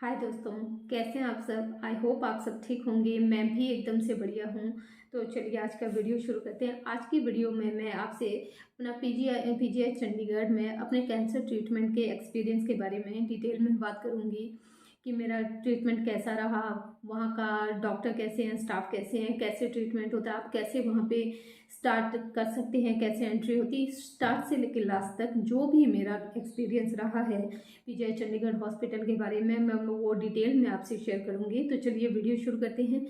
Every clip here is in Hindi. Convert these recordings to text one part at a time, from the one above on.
हाय दोस्तों, कैसे हैं आप सब। आई होप आप सब ठीक होंगे। मैं भी एकदम से बढ़िया हूँ। तो चलिए आज का वीडियो शुरू करते हैं। आज की वीडियो में मैं आपसे अपना पीजीआई चंडीगढ़ में अपने कैंसर ट्रीटमेंट के एक्सपीरियंस के बारे में डिटेल में बात करूँगी कि मेरा ट्रीटमेंट कैसा रहा, वहाँ का डॉक्टर कैसे हैं, स्टाफ कैसे हैं, कैसे ट्रीटमेंट होता है, आप कैसे वहाँ पे स्टार्ट कर सकते हैं, कैसे एंट्री होती है, स्टार्ट से लेकर लास्ट तक जो भी मेरा एक्सपीरियंस रहा है पीजीआई चंडीगढ़ हॉस्पिटल के बारे में मैं वो डिटेल में आपसे शेयर करूंगी। तो चलिए वीडियो शुरू करते हैं।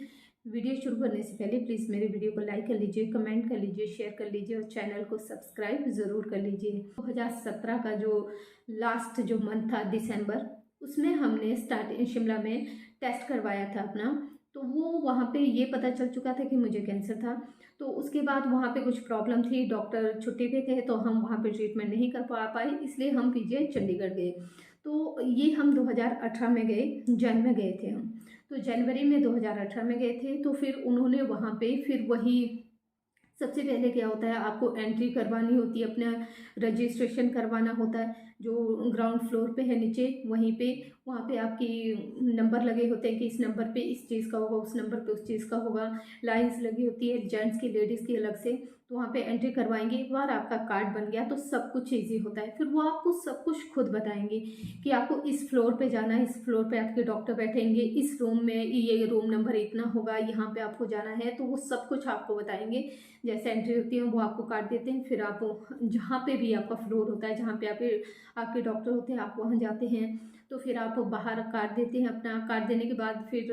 वीडियो शुरू करने से पहले प्लीज़ मेरे वीडियो को लाइक कर लीजिए, कमेंट कर लीजिए, शेयर कर लीजिए और चैनल को सब्सक्राइब ज़रूर कर लीजिए। 2017 का जो लास्ट जो मंथ था दिसंबर, उसमें हमने स्टार्ट शिमला में टेस्ट करवाया था अपना। तो वो वहाँ पे ये पता चल चुका था कि मुझे कैंसर था। तो उसके बाद वहाँ पे कुछ प्रॉब्लम थी, डॉक्टर छुट्टी पे थे, तो हम वहाँ पे ट्रीटमेंट नहीं कर पाए, इसलिए हम पीजीआई चंडीगढ़ गए। तो ये हम 2018 में गए, जन में गए थे हम। तो जनवरी में 2018 में गए थे। तो फिर उन्होंने वहाँ पे फिर वही सबसे पहले क्या होता है, आपको एंट्री करवानी होती है, अपना रजिस्ट्रेशन करवाना होता है। जो ग्राउंड फ्लोर पे है नीचे, वहीं पे वहाँ पे आपकी नंबर लगे होते हैं कि इस नंबर पे इस चीज़ का होगा, उस नंबर पे उस चीज़ का होगा। लाइंस लगी होती है जेंट्स की लेडीज़ की अलग से। तो वहाँ पे एंट्री करवाएंगे। एक बार आपका कार्ड बन गया तो सब कुछ ईजी होता है। फिर वो आपको सब कुछ खुद बताएंगे कि आपको इस फ्लोर पे जाना है, इस फ्लोर पे आपके डॉक्टर बैठेंगे, इस रूम में ये रूम नंबर इतना होगा, यहाँ पे आपको जाना है। तो वो सब कुछ आपको बताएंगे। जैसे एंट्री होती है वो आपको कार्ड देते हैं। फिर आप जहाँ पे भी आपका फ्लोर होता है, जहाँ पे आपके डॉक्टर होते हैं, आप वहाँ जाते हैं। तो फिर आप बाहर कार्ड देते हैं। अपना कार्ड देने के बाद फिर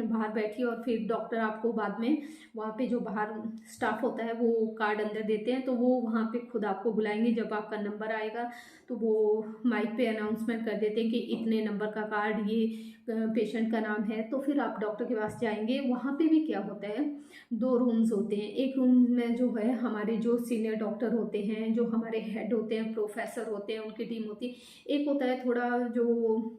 बाहर बैठिए और फिर डॉक्टर आपको बाद में वहाँ पे जो बाहर स्टाफ होता है वो कार्ड अंदर देते हैं। तो वो वहाँ पे खुद आपको बुलाएंगे। जब आपका नंबर आएगा तो वो माइक पे अनाउंसमेंट कर देते हैं कि इतने नंबर का कार्ड, ये पेशेंट का नाम है। तो फिर आप डॉक्टर के पास जाएंगे। वहाँ पे भी क्या होता है, दो रूम्स होते हैं। एक रूम में जो है हमारे जो सीनियर डॉक्टर होते हैं, जो हमारे हेड होते हैं, प्रोफेसर होते हैं, उनकी टीम होती है। एक होता है थोड़ा जो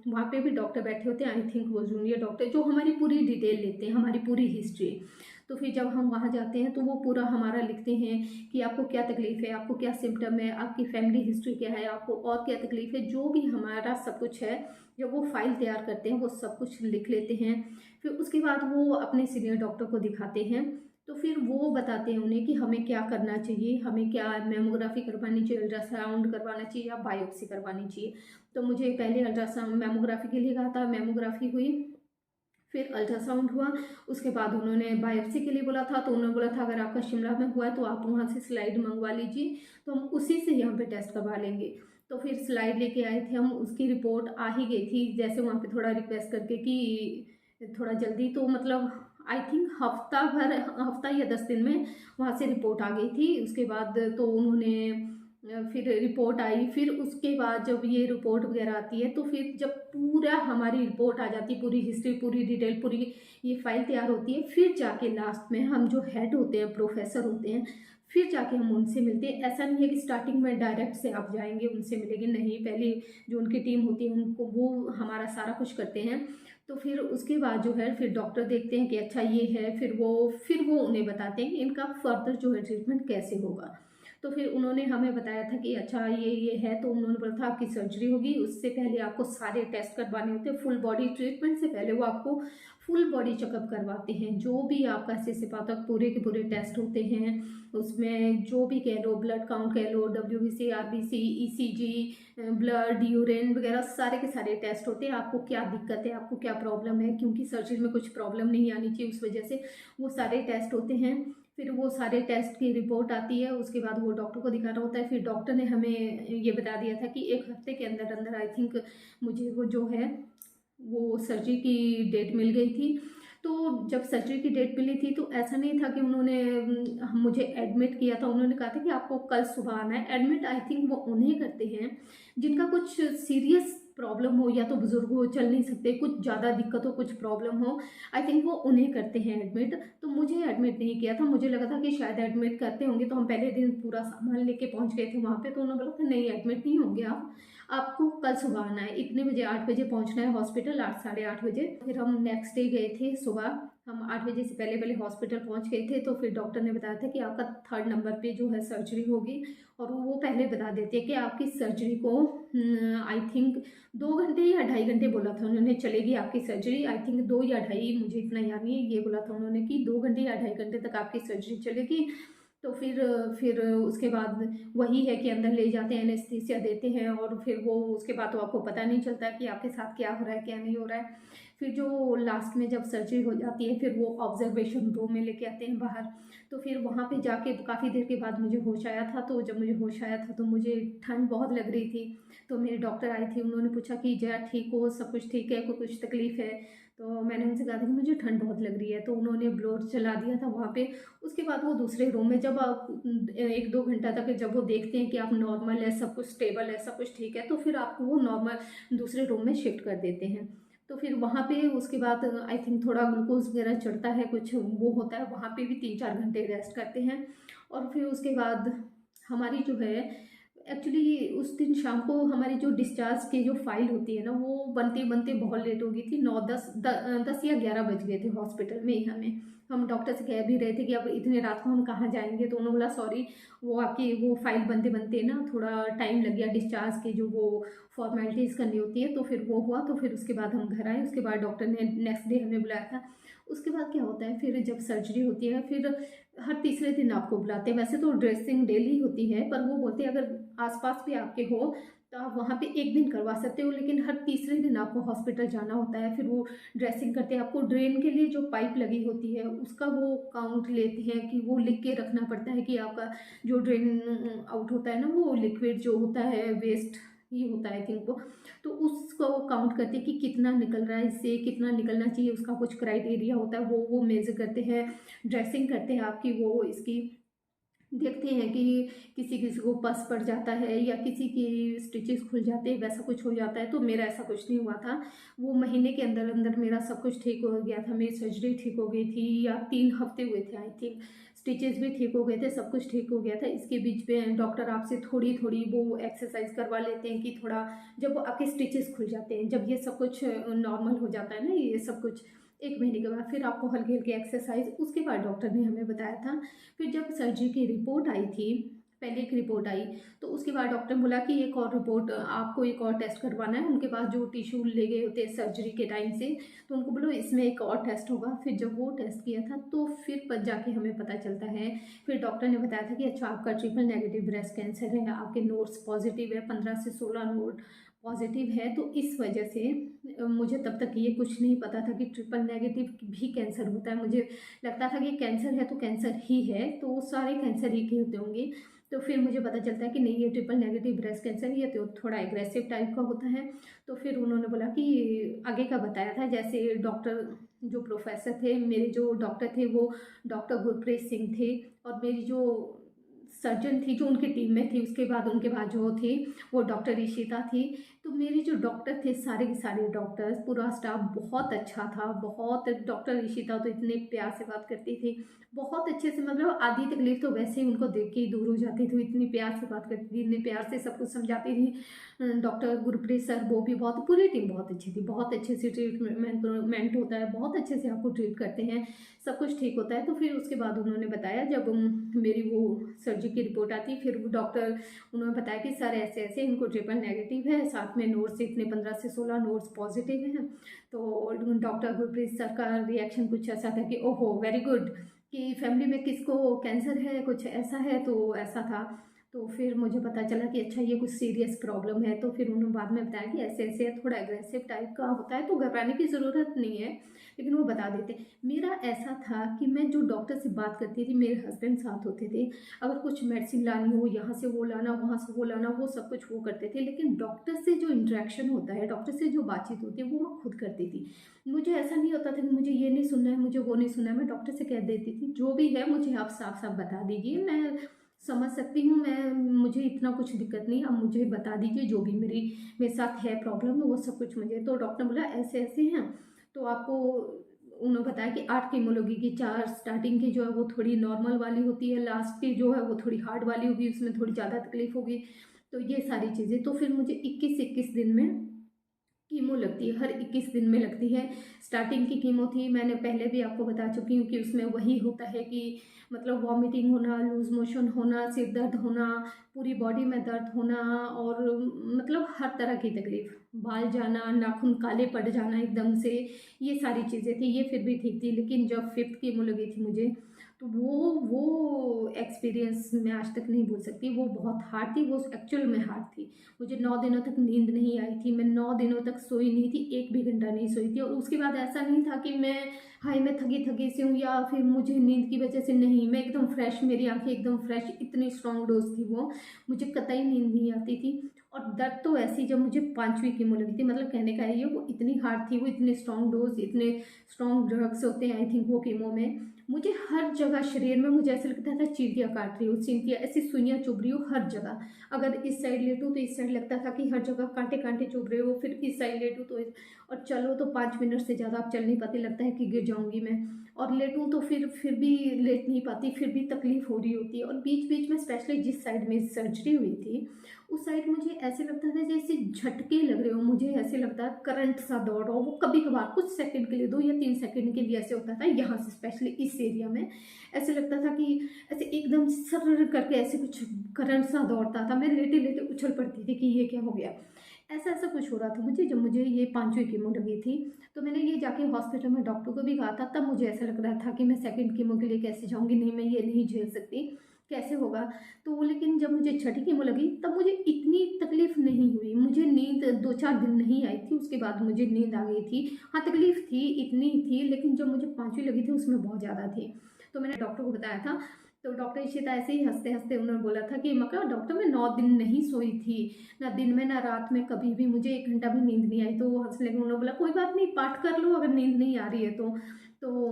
वहाँ पे भी डॉक्टर बैठे होते हैं, आई थिंक वो जूनियर डॉक्टर, जो हमारी पूरी डिटेल लेते हैं, हमारी पूरी हिस्ट्री। तो फिर जब हम वहाँ जाते हैं तो वो पूरा हमारा लिखते हैं कि आपको क्या तकलीफ़ है, आपको क्या सिम्टम है, आपकी फैमिली हिस्ट्री क्या है, आपको और क्या तकलीफ़ है, जो भी हमारा सब कुछ है। जब वो फाइल तैयार करते हैं वो सब कुछ लिख लेते हैं। फिर उसके बाद वो अपने सीनियर डॉक्टर को दिखाते हैं। तो फिर वो बताते हैं उन्हें कि हमें क्या करना चाहिए, हमें क्या मेमोग्राफी करवानी चाहिए, अल्ट्रासाउंड करवाना चाहिए या बायोप्सी करवानी चाहिए। तो मुझे पहले अल्ट्रासाउंड मेमोग्राफी के लिए कहा था, मेमोग्राफी हुई। फिर अल्ट्रासाउंड हुआ। उसके बाद उन्होंने बायोप्सी के लिए बोला था। तो उन्होंने बोला था अगर आपका शिमला में हुआ है तो आप वहाँ से स्लाइड मंगवा लीजिए, तो हम उसी से यहाँ पे टेस्ट करवा लेंगे। तो फिर स्लाइड लेके आए थे हम। उसकी रिपोर्ट आ ही गई थी, जैसे वहाँ पे थोड़ा रिक्वेस्ट करके कि थोड़ा जल्दी, तो मतलब आई थिंक हफ्ता या 10 दिन में वहाँ से रिपोर्ट आ गई थी। उसके बाद तो उन्होंने फिर रिपोर्ट आई। फिर उसके बाद जब ये रिपोर्ट वगैरह आती है तो फिर जब पूरा हमारी रिपोर्ट आ जाती है, पूरी हिस्ट्री, पूरी डिटेल, पूरी ये फाइल तैयार होती है, फिर जाके लास्ट में हम जो हेड होते हैं, प्रोफेसर होते हैं, फिर जाके हम उनसे मिलते हैं। ऐसा नहीं है कि स्टार्टिंग में डायरेक्ट से आप जाएंगे उनसे मिलेंगे, नहीं। पहले जो उनकी टीम होती है उनको वो हमारा सारा कुछ करते हैं। तो फिर उसके बाद जो है फिर डॉक्टर देखते हैं कि अच्छा ये है। फिर वो उन्हें बताते हैं कि इनका फर्दर जो है ट्रीटमेंट कैसे होगा। तो फिर उन्होंने हमें बताया था कि अच्छा ये है। तो उन्होंने बोला था आपकी सर्जरी होगी, उससे पहले आपको सारे टेस्ट करवाने होते हैं। फुल बॉडी ट्रीटमेंट से पहले वो आपको फुल बॉडी चेकअप करवाते हैं। जो भी आपका सिसपा तक पूरे के पूरे टेस्ट होते हैं, उसमें जो भी कह लो, ब्लड काउंट कह लो, WBC, RBC, ECG, blood, urine वगैरह, सारे के सारे टेस्ट होते हैं। आपको क्या दिक्कत है, आपको क्या प्रॉब्लम है, क्योंकि सर्जरी में कुछ प्रॉब्लम नहीं आनी चाहिए, उस वजह से वो सारे टेस्ट होते हैं। फिर वो सारे टेस्ट की रिपोर्ट आती है। उसके बाद वो डॉक्टर को दिखाना होता है। फिर डॉक्टर ने हमें ये बता दिया था कि एक हफ्ते के अंदर अंदर आई थिंक मुझे वो जो है वो सर्जरी की डेट मिल गई थी। तो जब सर्जरी की डेट मिली थी तो ऐसा नहीं था कि उन्होंने मुझे एडमिट किया था। उन्होंने कहा था कि आपको कल सुबह आना है। एडमिट आई थिंक वो उन्हें करते हैं जिनका कुछ सीरियस प्रॉब्लम हो, या तो बुजुर्ग हो, चल नहीं सकते, कुछ ज़्यादा दिक्कत हो, कुछ प्रॉब्लम हो, आई थिंक वो उन्हें करते हैं एडमिट। तो मुझे एडमिट नहीं किया था। मुझे लगा था कि शायद एडमिट करते होंगे। तो हम पहले दिन पूरा सामान लेके पहुंच गए थे वहाँ पे। तो उन्होंने बोला था नहीं, एडमिट नहीं होंगे आप, आपको कल सुबह आना है, इतने बजे 8 बजे पहुंचना है हॉस्पिटल, 8 साढ़े 8 बजे। फिर हम नेक्स्ट डे गए थे सुबह, हम 8 बजे से पहले पहले हॉस्पिटल पहुंच गए थे। तो फिर डॉक्टर ने बताया था कि आपका 3rd नंबर पे जो है सर्जरी होगी, और वो पहले बता देते हैं कि आपकी सर्जरी को आई थिंक 2 घंटे या 2.5 घंटे बोला था उन्होंने चलेगी आपकी सर्जरी। आई थिंक 2 या 2.5, मुझे इतना याद नहीं है, ये बोला था उन्होंने कि 2 घंटे या 2.5 घंटे तक आपकी सर्जरी चलेगी। तो फिर उसके बाद वही है कि अंदर ले जाते हैं, एनेस्थीसिया देते हैं, और फिर वो उसके बाद तो आपको पता नहीं चलता कि आपके साथ क्या हो रहा है क्या नहीं हो रहा है। फिर जो लास्ट में जब सर्जरी हो जाती है, फिर वो ऑब्जर्वेशन रूम में लेके आते हैं बाहर। तो फिर वहाँ पे जाके काफ़ी देर के बाद मुझे होश आया था। तो जब मुझे होश आया था तो मुझे ठंड बहुत लग रही थी। तो मेरे डॉक्टर आए थे, उन्होंने पूछा कि जया ठीक हो, सब कुछ ठीक है, कोई कुछ तकलीफ़ है? तो मैंने उनसे कहा था कि मुझे ठंड बहुत लग रही है। तो उन्होंने ब्लोर चला दिया था वहाँ पे। उसके बाद वो दूसरे रूम में, जब आप 1-2 घंटा तक जब वो देखते हैं कि आप नॉर्मल है, सब कुछ स्टेबल है, सब कुछ ठीक है, तो फिर आपको वो नॉर्मल दूसरे रूम में शिफ्ट कर देते हैं। तो फिर वहाँ पे उसके बाद आई थिंक थोड़ा ग्लूकोज वगैरह चढ़ता है, कुछ वो होता है, वहाँ पे भी 3-4 घंटे रेस्ट करते हैं। और फिर उसके बाद हमारी जो है, एक्चुअली उस दिन शाम को हमारी जो डिस्चार्ज की जो फाइल होती है ना, वो बनते बनते बहुत लेट हो गई थी। 9 10 या 11 बज गए थे हॉस्पिटल में ही हमें। हम डॉक्टर से कह भी रहे थे कि अब इतने रात को हम कहाँ जाएंगे, तो उन्होंने बोला सॉरी, वो आपकी वो फाइल बनते बनते ना थोड़ा टाइम लग गया, डिस्चार्ज की जो वो फॉर्मेलिटीज़ करनी होती है। तो फिर वो हुआ, तो फिर उसके बाद हम घर आए। उसके बाद डॉक्टर ने नेक्स्ट डे हमें बुलाया था। उसके बाद क्या होता है, फिर जब सर्जरी होती है, फिर हर तीसरे दिन आपको बुलाते हैं। वैसे तो ड्रेसिंग डेली होती है, पर वो बोलते हैं अगर आसपास भी आपके हो तो आप वहाँ पे एक दिन करवा सकते हो, लेकिन हर तीसरे दिन आपको हॉस्पिटल जाना होता है। फिर वो ड्रेसिंग करते हैं, आपको ड्रेन के लिए जो पाइप लगी होती है उसका वो काउंट लेते हैं, कि वो लिख के रखना पड़ता है कि आपका जो ड्रेन आउट होता है ना, वो लिक्विड जो होता है, वेस्ट ही होता है आई थिंक वो। तो उसको काउंट करते हैं कि कितना निकल रहा है, इससे कितना निकलना चाहिए, उसका कुछ क्राइटेरिया होता है, वो मेज़र करते हैं। ड्रेसिंग करते हैं आपकी, वो इसकी देखते हैं कि किसी किसी को पस पड़ जाता है या किसी की स्टिचेस खुल जाते हैं, वैसा कुछ हो जाता है। तो मेरा ऐसा कुछ नहीं हुआ था। वो महीने के अंदर अंदर मेरा सब कुछ ठीक हो गया था, मेरी सर्जरी ठीक हो गई थी, या 3 हफ्ते हुए थे आई थिंक। स्टिचेस भी ठीक हो गए थे, सब कुछ ठीक हो गया था। इसके बीच में डॉक्टर आपसे थोड़ी थोड़ी वो एक्सरसाइज करवा लेते हैं कि थोड़ा, जब वो आपके स्टिचेस खुल जाते हैं, जब ये सब कुछ नॉर्मल हो जाता है ना, ये सब कुछ 1 महीने के बाद, फिर आपको हल्की हल्की एक्सरसाइज। उसके बाद डॉक्टर ने हमें बताया था, फिर जब सर्जरी की रिपोर्ट आई थी, पहले एक रिपोर्ट आई, तो उसके बाद डॉक्टर ने बोला कि एक और रिपोर्ट आपको, एक और टेस्ट करवाना है। उनके पास जो टिश्यू ले गए होते हैं सर्जरी के टाइम से, तो उनको बोलो इसमें एक और टेस्ट होगा। फिर जब वो टेस्ट किया था तो फिर जाके हमें पता चलता है। फिर डॉक्टर ने बताया था कि अच्छा आपका ट्रिपल नेगेटिव ब्रेस्ट कैंसर है, आपके नोड्स पॉजिटिव है, 15 से 16 नोड पॉजिटिव है। तो इस वजह से मुझे तब तक ये कुछ नहीं पता था कि ट्रिपल नेगेटिव भी कैंसर होता है। मुझे लगता था कि कैंसर है तो कैंसर ही है, तो सारे कैंसर ही के होते होंगे। तो फिर मुझे पता चलता है कि नहीं, ये ट्रिपल नेगेटिव ब्रेस्ट कैंसर, ये तो थोड़ा एग्रेसिव टाइप का होता है। तो फिर उन्होंने बोला कि आगे का बताया था, जैसे डॉक्टर जो प्रोफेसर थे, मेरे जो डॉक्टर थे वो डॉक्टर गुरप्रीत सिंह थे, और मेरी जो सर्जन थी जो उनकी टीम में थी, उसके बाद उनके बाद जो थी वो डॉक्टर ईशिता थी। तो मेरे जो डॉक्टर थे, सारे के सारे डॉक्टर्स, पूरा स्टाफ बहुत अच्छा था, बहुत। डॉक्टर ईशिता तो इतने प्यार से बात करती थी, बहुत अच्छे से, मतलब आधी तकलीफ तो वैसे ही उनको देख के ही दूर हो जाती थी, इतनी प्यार से बात करती थी, इतने प्यार से सब कुछ समझाती थी। डॉक्टर गुरप्रीत सर, वो भी बहुत, पूरी टीम बहुत अच्छी थी, बहुत अच्छे से ट्रीटमेंट होता है, बहुत अच्छे से आपको ट्रीट करते हैं, सब कुछ ठीक होता है। तो फिर उसके बाद उन्होंने बताया, जब मेरी वो सर्जरी की रिपोर्ट आती, फिर वो डॉक्टर, उन्होंने बताया कि सर ऐसे ऐसे इनको ट्रिपल नेगेटिव है, साथ में नोड्स इतने 15 से 16 नोड्स पॉजिटिव हैं। तो डॉक्टर गुरप्रीत सर का रिएक्शन कुछ ऐसा था कि ओहो वेरी गुड, कि फैमिली में किसको कैंसर है, कुछ ऐसा है, तो ऐसा था। तो फिर मुझे पता चला कि अच्छा ये कुछ सीरियस प्रॉब्लम है। तो फिर उन्होंने बाद में बताया कि ऐसे ऐसे थोड़ा एग्रेसिव टाइप का होता है, तो घबराने की ज़रूरत नहीं है, लेकिन वो बता देते। मेरा ऐसा था कि मैं जो डॉक्टर से बात करती थी, मेरे हस्बैंड साथ होते थे, अगर कुछ मेडिसिन लानी हो, यहाँ से वो लाना, वहाँ से वो लाना, वो सब कुछ वो करते थे। लेकिन डॉक्टर से जो इंटरेक्शन होता है, डॉक्टर से जो बातचीत होती है, वो मैं खुद करती थी। मुझे ऐसा नहीं होता था कि मुझे ये नहीं सुनना है, मुझे वो नहीं सुनना है। मैं डॉक्टर से कह देती थी जो भी है मुझे आप साफ साफ बता दीजिए, मैं समझ सकती हूँ, मैं, मुझे इतना कुछ दिक्कत नहीं, आप मुझे बता दीजिए जो भी मेरे साथ है प्रॉब्लम, वो सब कुछ मुझे। तो डॉक्टर ने बोला ऐसे ऐसे हैं, तो आपको, उन्होंने बताया कि 8 कीमोलॉजी की, 4 स्टार्टिंग की जो है वो थोड़ी नॉर्मल वाली होती है, लास्ट की जो है वो थोड़ी हार्ड वाली होगी, उसमें थोड़ी ज़्यादा तकलीफ होगी। तो ये सारी चीज़ें, तो फिर मुझे 21-21 दिन में कीमो लगती है, हर 21 दिन में लगती है। स्टार्टिंग की कीमो थी, मैंने पहले भी आपको बता चुकी हूँ कि उसमें वही होता है कि मतलब वॉमिटिंग होना, लूज़ मोशन होना, सिर दर्द होना, पूरी बॉडी में दर्द होना और मतलब हर तरह की तकलीफ़, बाल जाना, नाखून काले पड़ जाना एकदम से, ये सारी चीज़ें थी। ये फिर भी ठीक थी, लेकिन जब 5th कीमो लगी थी मुझे, तो वो एक्सपीरियंस मैं आज तक नहीं भूल सकती। वो बहुत हार्ड थी, वो एक्चुअल में हार्ड थी। मुझे 9 दिनों तक नींद नहीं आई थी, मैं 9 दिनों तक सोई नहीं थी, 1 भी घंटा नहीं सोई थी। और उसके बाद ऐसा नहीं था कि मैं थकी-थकी सी हूँ या फिर मुझे नींद की वजह से नहीं, मैं एकदम फ्रेश, मेरी आँखें एकदम फ्रेश, इतनी स्ट्रॉन्ग डोज़ थी वो, मुझे कतई नींद नहीं आती थी। और दर्द तो ऐसी, जब मुझे 5वीं कीमो लगी थी, मतलब कहने का है ये, वो इतनी हार्ड थी, वो इतने स्ट्रॉन्ग डोज़, इतने स्ट्रॉन्ग ड्रग्स होते हैं आई थिंक वो कीमो में। मुझे हर जगह शरीर में मुझे ऐसा लगता था चींटियाँ काट रही हो, चींटियाँ ऐसी सुइयाँ चुभ रही हो हर जगह। अगर इस साइड लेटूँ तो इस साइड लगता था कि हर जगह कांटे कांटे चुभ रहे हो, फिर इस साइड लेटूँ तो और चलो तो 5 मिनट से ज़्यादा आप चल नहीं पाती, लगता है कि गिर जाऊंगी मैं। और लेटूँ तो फिर भी लेट नहीं पाती, फिर भी तकलीफ हो रही होती है। और बीच बीच में स्पेशली जिस साइड में सर्जरी हुई थी, उस साइड मुझे ऐसे लगता था जैसे झटके लग रहे हो, मुझे ऐसे लगता है करंट सा दौड़ रहा हो। वो कभी कभार कुछ सेकंड के लिए, 2 या 3 सेकंड के लिए ऐसे होता था, यहाँ से स्पेशली इस एरिया में ऐसे लगता था कि ऐसे एकदम सर करके ऐसे कुछ करंट सा दौड़ता था। मैं लेटे लेटे उछल पड़ती थी कि ये क्या हो गया, ऐसा ऐसा कुछ हो रहा था मुझे। जब मुझे ये 5वीं कीमो लगी थी, तो मैंने ये जाके हॉस्पिटल में डॉक्टर को भी कहा था, तब मुझे ऐसा लग रहा था कि मैं सेकंड कीमो के लिए कैसे जाऊंगी, नहीं मैं ये नहीं झेल सकती, कैसे होगा। तो लेकिन जब मुझे छठी कीमो लगी, तब मुझे इतनी तकलीफ नहीं हुई, मुझे नींद 2-4 दिन नहीं आई थी, उसके बाद मुझे नींद आ गई थी। हाँ तकलीफ थी, इतनी थी, लेकिन जब मुझे 5वीं लगी थी उसमें बहुत ज़्यादा थी। तो मैंने डॉक्टर को बताया था, तो डॉक्टर इशिता ऐसे ही हंसते हंसते उन्होंने बोला था कि मैं कहा डॉक्टर मैं 9 दिन नहीं सोई थी, ना दिन में ना रात में, कभी भी मुझे 1 घंटा भी नींद नहीं आई। तो वो हंसने लगे, उन्होंने बोला कोई बात नहीं, पाठ कर लो अगर नींद नहीं आ रही है तो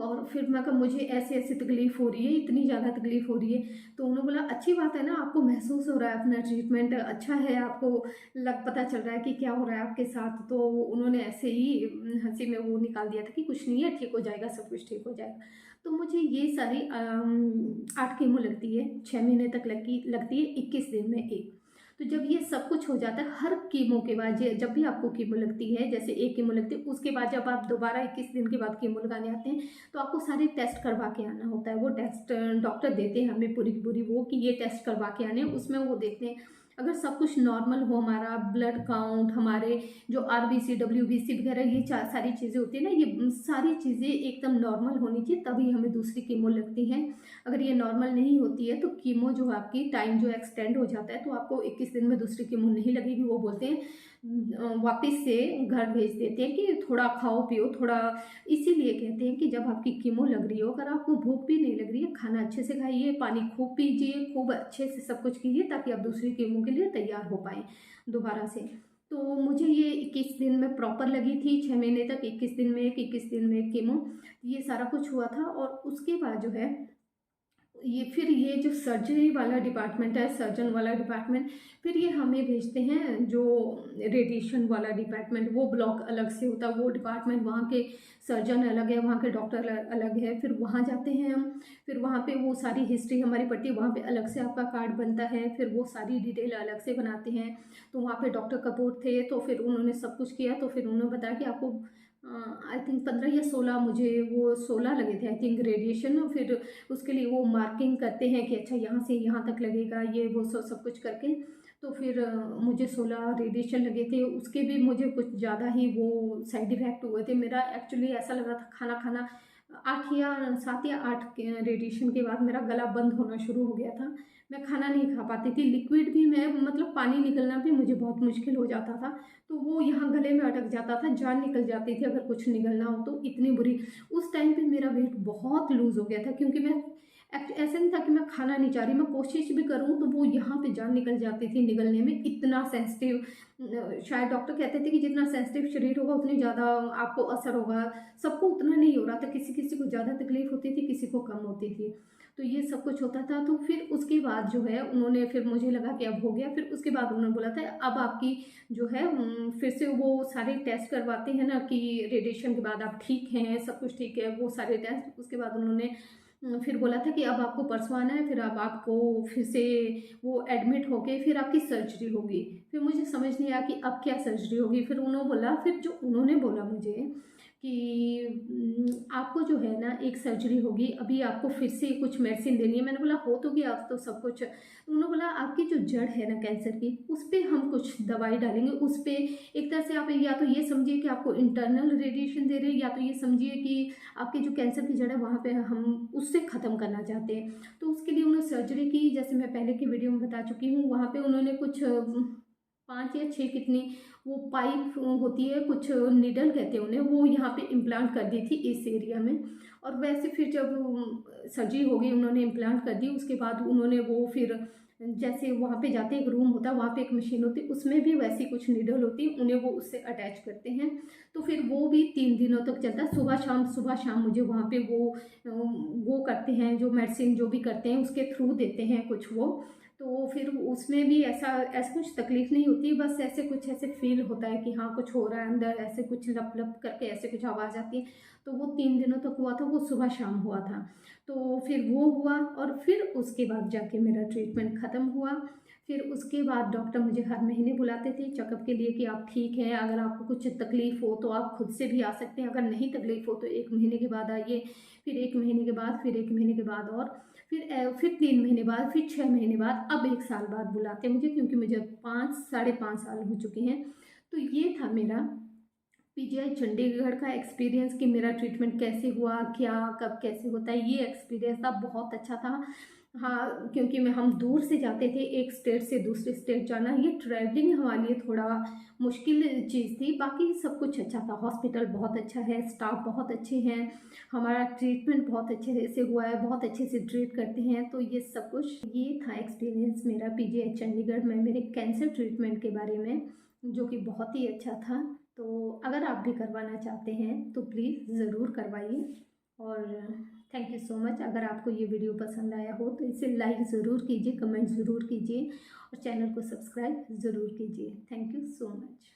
और फिर मैं कहा मुझे ऐसी ऐसी तकलीफ हो रही है, इतनी ज़्यादा तकलीफ हो रही है। तो उन्होंने बोला अच्छी बात है ना, आपको महसूस हो रहा है, अपना ट्रीटमेंट अच्छा है, आपको पता चल रहा है कि क्या हो रहा है आपके साथ। तो उन्होंने ऐसे ही हंसी में वो निकाल दिया था कि कुछ नहीं है, ठीक हो जाएगा, सब कुछ ठीक हो जाएगा। तो मुझे ये सारी 8 कीमो लगती है, 6 महीने तक लगती है, 21 दिन में एक। तो जब ये सब कुछ हो जाता है, हर कीमो के बाद, जब भी आपको कीमो लगती है, जैसे एक कीमो लगती है, उसके बाद जब आप दोबारा 21 दिन के बाद कीमो लगाने आते हैं, तो आपको सारे टेस्ट करवा के आना होता है। वो टेस्ट डॉक्टर देते हैं हमें पूरी की पूरी, वो कि ये टेस्ट करवा के आने, उसमें वो देखते हैं अगर सब कुछ नॉर्मल हो, हमारा ब्लड काउंट, हमारे जो आरबीसी डब्ल्यूबीसी वगैरह, ये सारी चीज़ें होती है ना, ये सारी चीज़ें एकदम नॉर्मल होनी चाहिए, तभी हमें दूसरी कीमो लगती है। अगर ये नॉर्मल नहीं होती है तो कीमो जो आपकी टाइम जो एक्सटेंड हो जाता है, तो आपको 21 दिन में दूसरी कीमो नहीं लगेगी। वो बोलते हैं वापस से घर भेज देते हैं कि थोड़ा खाओ पियो थोड़ा। इसीलिए कहते हैं कि जब आपकी कीमो लग रही हो, अगर आपको भूख भी नहीं लग रही है, खाना अच्छे से खाइए, पानी खूब पीजिए, खूब अच्छे से सब कुछ कीजिए, ताकि आप दूसरी कीमो के लिए तैयार हो पाएँ दोबारा से। तो मुझे ये 21 दिन में प्रॉपर लगी थी, 6 महीने तक 21 दिन में एक, 21 दिन में एक कीमो, ये सारा कुछ हुआ था। और उसके बाद जो है ये जो सर्जरी वाला डिपार्टमेंट है, सर्जन वाला डिपार्टमेंट, फिर ये हमें भेजते हैं जो रेडिएशन वाला डिपार्टमेंट, वो ब्लॉक अलग से होता है, वो डिपार्टमेंट, वहाँ के सर्जन अलग है, वहाँ के डॉक्टर अलग है। फिर वहाँ जाते हैं हम, फिर वहाँ पे वो सारी हिस्ट्री हमारी पड़ती है, वहाँ पे अलग से आपका कार्ड बनता है, फिर वो सारी डिटेल अलग से बनाते हैं। तो वहाँ पे डॉक्टर कपूर थे, तो फिर उन्होंने सब कुछ किया, तो फिर उन्होंने बताया कि आपको आई थिंक 15 या 16, मुझे वो 16 लगे थे आई थिंक रेडिएशन। फिर उसके लिए वो मार्किंग करते हैं कि अच्छा यहाँ से यहाँ तक लगेगा, ये वो सब कुछ करके। तो फिर मुझे 16 रेडिएशन लगे थे, उसके भी मुझे कुछ ज़्यादा ही वो साइड इफ़ेक्ट हुए थे। मेरा एक्चुअली ऐसा लग रहा था खाना खाना 8 या 7 या 8 रेडिएशन के बाद मेरा गला बंद होना शुरू हो गया था, मैं खाना नहीं खा पाती थी, लिक्विड भी मैं मतलब पानी निकलना भी मुझे बहुत मुश्किल हो जाता था। तो वो यहाँ गले में अटक जाता था, जान निकल जाती थी अगर कुछ निकलना हो तो, इतनी बुरी। उस टाइम पे मेरा वेट बहुत लूज़ हो गया था, क्योंकि मैं ऐसा नहीं था कि मैं खाना नहीं चाह रही, मैं कोशिश भी करूँ तो वो यहाँ पे जान निकल जाती थी निगलने में, इतना सेंसिटिव। शायद डॉक्टर कहते थे कि जितना सेंसिटिव शरीर होगा उतनी ज़्यादा आपको असर होगा, सबको उतना नहीं हो रहा था, किसी किसी को ज़्यादा तकलीफ होती थी, किसी को कम होती थी। तो ये सब कुछ होता था। तो फिर उसके बाद जो है उन्होंने, फिर मुझे लगा कि अब हो गया, फिर उसके बाद उन्होंने बोला था अब आपकी जो है फिर से वो सारे टेस्ट करवाते हैं ना कि रेडिएशन के बाद आप ठीक हैं, सब कुछ ठीक है, वो सारे टेस्ट। उसके बाद उन्होंने फिर बोला था कि अब आपको परसों आना है, फिर अब आपको फिर से वो एडमिट होके फिर आपकी सर्जरी होगी। फिर मुझे समझ नहीं आया कि अब क्या सर्जरी होगी। फिर उन्होंने बोला मुझे कि आपको जो है ना एक सर्जरी होगी, अभी आपको फिर से कुछ मेडिसिन देनी है। मैंने बोला हो तो गया अब तो सब कुछ। उन्होंने बोला आपकी जो जड़ है ना कैंसर की, उस पर हम कुछ दवाई डालेंगे, उस पर एक तरह से आप या तो ये समझिए कि आपको इंटरनल रेडिएशन दे रहे हैं, या तो ये समझिए कि आपके जो कैंसर की जड़ है वहाँ पे हम उससे ख़त्म करना चाहते हैं। तो उसके लिए उन्होंने सर्जरी की, जैसे मैं पहले की वीडियो में बता चुकी हूँ। वहाँ पे उन्होंने कुछ 5 या 6 कितनी वो पाइप होती है, कुछ निडल कहते हैं उन्हें, वो यहाँ पे इम्प्लांट कर दी थी इस एरिया में। और वैसे फिर जब सर्जरी हो गई, उन्होंने इम्प्लांट कर दी, उसके बाद उन्होंने वो फिर जैसे वहाँ पे जाते एक रूम होता है, वहाँ पे एक मशीन होती है, उसमें भी वैसी कुछ निडल होती है, उन्हें वो उससे अटैच करते हैं। तो फिर वो भी 3 दिनों तक चलता है, सुबह शाम मुझे वहाँ पे वो करते हैं, जो मेडिसिन जो भी करते हैं उसके थ्रू देते हैं कुछ वो। तो फिर उसमें भी ऐसा ऐसा कुछ तकलीफ नहीं होती, बस ऐसे फील होता है कि हाँ कुछ हो रहा है अंदर, ऐसे कुछ लप लप करके ऐसे कुछ आवाज़ आती है। तो वो 3 दिनों तक हुआ था, वो सुबह शाम हुआ था। तो फिर वो हुआ, और फिर उसके बाद जाके मेरा ट्रीटमेंट ख़त्म हुआ। फिर उसके बाद डॉक्टर मुझे हर महीने बुलाते थे चेकअप के लिए कि आप ठीक हैं, अगर आपको कुछ तकलीफ़ हो तो आप खुद से भी आ सकते हैं, अगर नहीं तकलीफ़ हो तो 1 महीने के बाद आइए, फिर 1 महीने के बाद, फिर 1 महीने के बाद, और फिर 3 महीने बाद, फिर 6 महीने बाद, अब 1 साल बाद बुलाते हैं मुझे, क्योंकि मुझे 5 साढ़े 5 साल हो चुके हैं। तो ये था मेरा पीजीआई चंडीगढ़ का एक्सपीरियंस कि मेरा ट्रीटमेंट कैसे हुआ, क्या कब कैसे होता है। ये एक्सपीरियंस था, बहुत अच्छा था। हाँ, क्योंकि हम दूर से जाते थे, एक स्टेट से दूसरे स्टेट जाना, ये ट्रैवलिंग हमारे लिए थोड़ा मुश्किल चीज़ थी। बाकी सब कुछ अच्छा था, हॉस्पिटल बहुत अच्छा है, स्टाफ बहुत अच्छे हैं, हमारा ट्रीटमेंट बहुत अच्छे से हुआ है, बहुत अच्छे से ट्रीट करते हैं। तो ये सब कुछ, ये था एक्सपीरियंस मेरा पीजीआई चंडीगढ़ में मेरे कैंसर ट्रीटमेंट के बारे में, जो कि बहुत ही अच्छा था। तो अगर आप भी करवाना चाहते हैं तो प्लीज़ ज़रूर करवाइए। और थैंक यू सो मच। अगर आपको ये वीडियो पसंद आया हो तो इसे लाइक ज़रूर कीजिए, कमेंट ज़रूर कीजिए, और चैनल को सब्सक्राइब ज़रूर कीजिए। Thank you so much.